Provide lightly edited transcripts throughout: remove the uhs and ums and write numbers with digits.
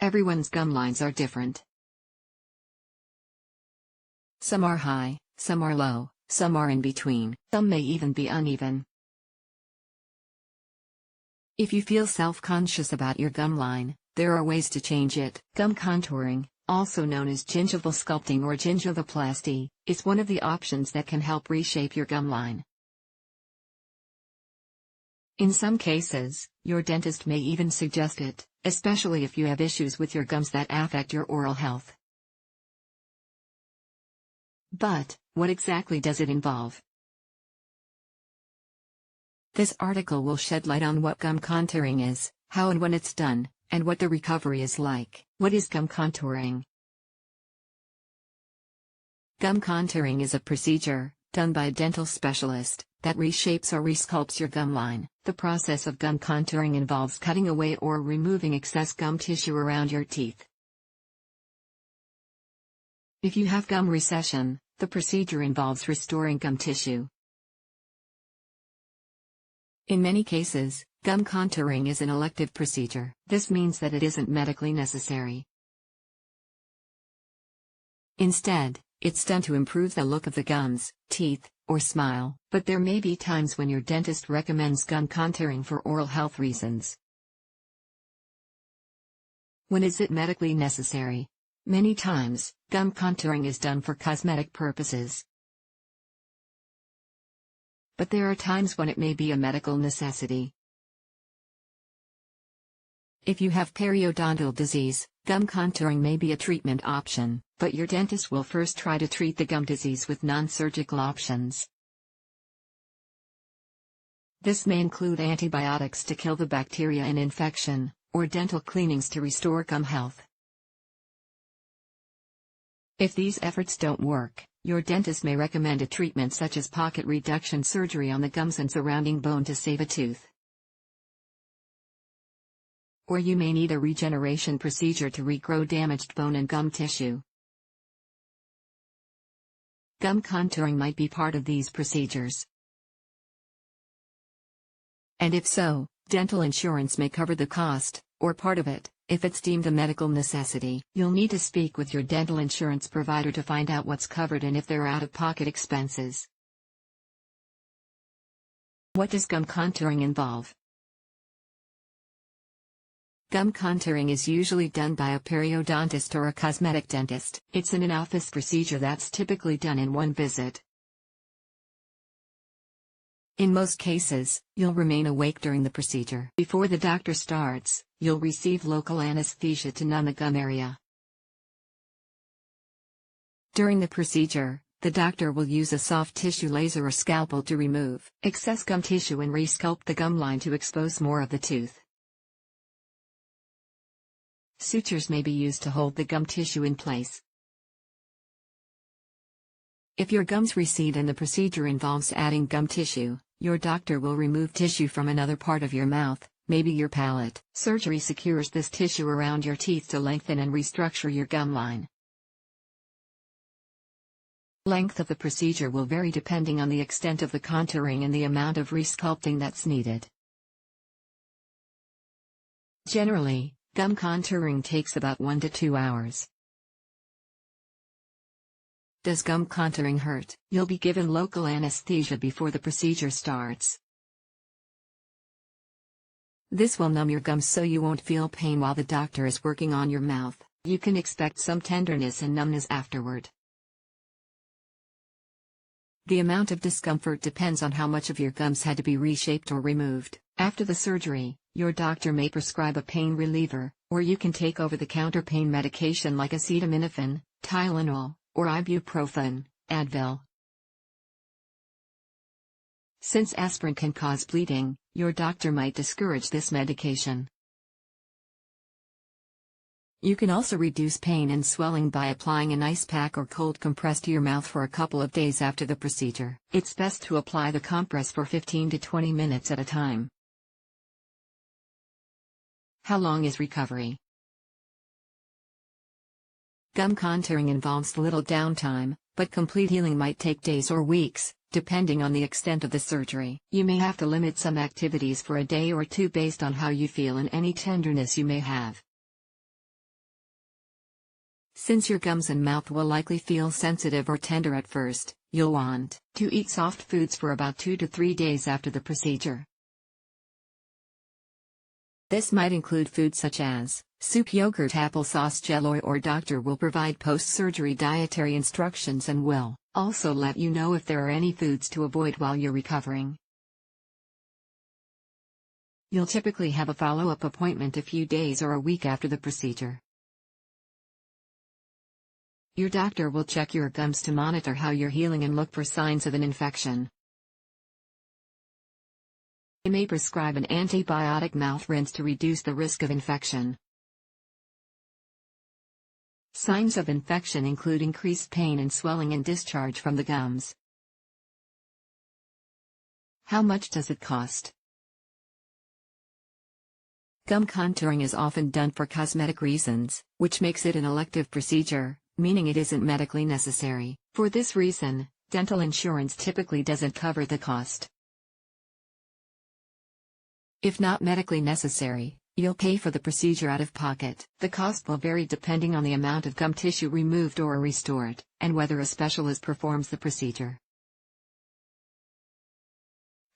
Everyone's gum lines are different. Some are high, some are low, some are in between, some may even be uneven. If you feel self-conscious about your gum line, there are ways to change it. Gum contouring, also known as gingival sculpting or gingivoplasty, is one of the options that can help reshape your gum line. In some cases, your dentist may even suggest it, especially if you have issues with your gums that affect your oral health. But, what exactly does it involve? This article will shed light on what gum contouring is, how and when it's done, and what the recovery is like. What is gum contouring? Gum contouring is a procedure, done by a dental specialist, that reshapes or resculpts your gum line. The process of gum contouring involves cutting away or removing excess gum tissue around your teeth. If you have gum recession, the procedure involves restoring gum tissue. In many cases, gum contouring is an elective procedure. This means that it isn't medically necessary. Instead, it's done to improve the look of the gums, teeth, or smile. But there may be times when your dentist recommends gum contouring for oral health reasons. When is it medically necessary? Many times, gum contouring is done for cosmetic purposes. But there are times when it may be a medical necessity. If you have periodontal disease, gum contouring may be a treatment option, but your dentist will first try to treat the gum disease with non-surgical options. This may include antibiotics to kill the bacteria and infection, or dental cleanings to restore gum health. If these efforts don't work, your dentist may recommend a treatment such as pocket reduction surgery on the gums and surrounding bone to save a tooth. Or you may need a regeneration procedure to regrow damaged bone and gum tissue. Gum contouring might be part of these procedures. And if so, dental insurance may cover the cost, or part of it, if it's deemed a medical necessity. You'll need to speak with your dental insurance provider to find out what's covered and if there are out-of-pocket expenses. What does gum contouring involve? Gum contouring is usually done by a periodontist or a cosmetic dentist. It's an in-office procedure that's typically done in one visit. In most cases, you'll remain awake during the procedure. Before the doctor starts, you'll receive local anesthesia to numb the gum area. During the procedure, the doctor will use a soft tissue laser or scalpel to remove excess gum tissue and resculpt the gum line to expose more of the tooth. Sutures may be used to hold the gum tissue in place. If your gums recede and the procedure involves adding gum tissue, your doctor will remove tissue from another part of your mouth, maybe your palate. Surgery secures this tissue around your teeth to lengthen and restructure your gum line. Length of the procedure will vary depending on the extent of the contouring and the amount of resculpting that's needed. Generally, gum contouring takes about 1 to 2 hours. Does gum contouring hurt? You'll be given local anesthesia before the procedure starts. This will numb your gums so you won't feel pain while the doctor is working on your mouth. You can expect some tenderness and numbness afterward. The amount of discomfort depends on how much of your gums had to be reshaped or removed. After the surgery, your doctor may prescribe a pain reliever, or you can take over-the-counter pain medication like acetaminophen, Tylenol, or ibuprofen, Advil. Since aspirin can cause bleeding, your doctor might discourage this medication. You can also reduce pain and swelling by applying an ice pack or cold compress to your mouth for a couple of days after the procedure. It's best to apply the compress for 15 to 20 minutes at a time. How long is recovery? Gum contouring involves little downtime, but complete healing might take days or weeks, depending on the extent of the surgery. You may have to limit some activities for a day or two based on how you feel and any tenderness you may have. Since your gums and mouth will likely feel sensitive or tender at first, you'll want to eat soft foods for about 2 to 3 days after the procedure. This might include foods such as soup, yogurt, applesauce, jello, or doctor will provide post-surgery dietary instructions and will also let you know if there are any foods to avoid while you're recovering. You'll typically have a follow-up appointment a few days or a week after the procedure. Your doctor will check your gums to monitor how you're healing and look for signs of an infection. They may prescribe an antibiotic mouth rinse to reduce the risk of infection. Signs of infection include increased pain and swelling and discharge from the gums. How much does it cost? Gum contouring is often done for cosmetic reasons, which makes it an elective procedure, meaning it isn't medically necessary. For this reason, dental insurance typically doesn't cover the cost. If not medically necessary, you'll pay for the procedure out of pocket. The cost will vary depending on the amount of gum tissue removed or restored, and whether a specialist performs the procedure.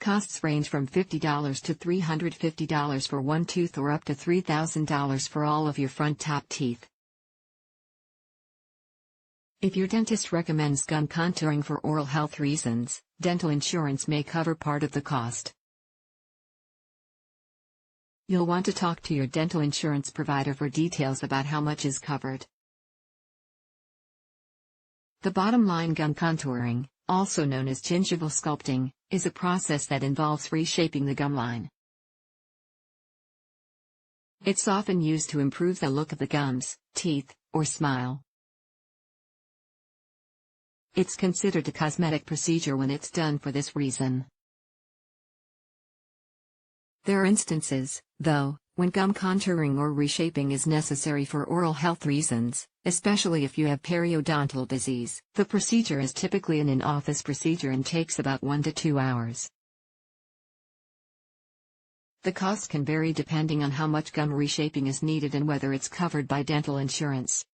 Costs range from $50 to $350 for one tooth or up to $3,000 for all of your front top teeth. If your dentist recommends gum contouring for oral health reasons, dental insurance may cover part of the cost. You'll want to talk to your dental insurance provider for details about how much is covered. The bottom line, gum contouring, also known as gingival sculpting, is a process that involves reshaping the gum line. It's often used to improve the look of the gums, teeth, or smile. It's considered a cosmetic procedure when it's done for this reason. There are instances, though, when gum contouring or reshaping is necessary for oral health reasons, especially if you have periodontal disease. The procedure is typically an in-office procedure and takes about 1 to 2 hours. The cost can vary depending on how much gum reshaping is needed and whether it's covered by dental insurance.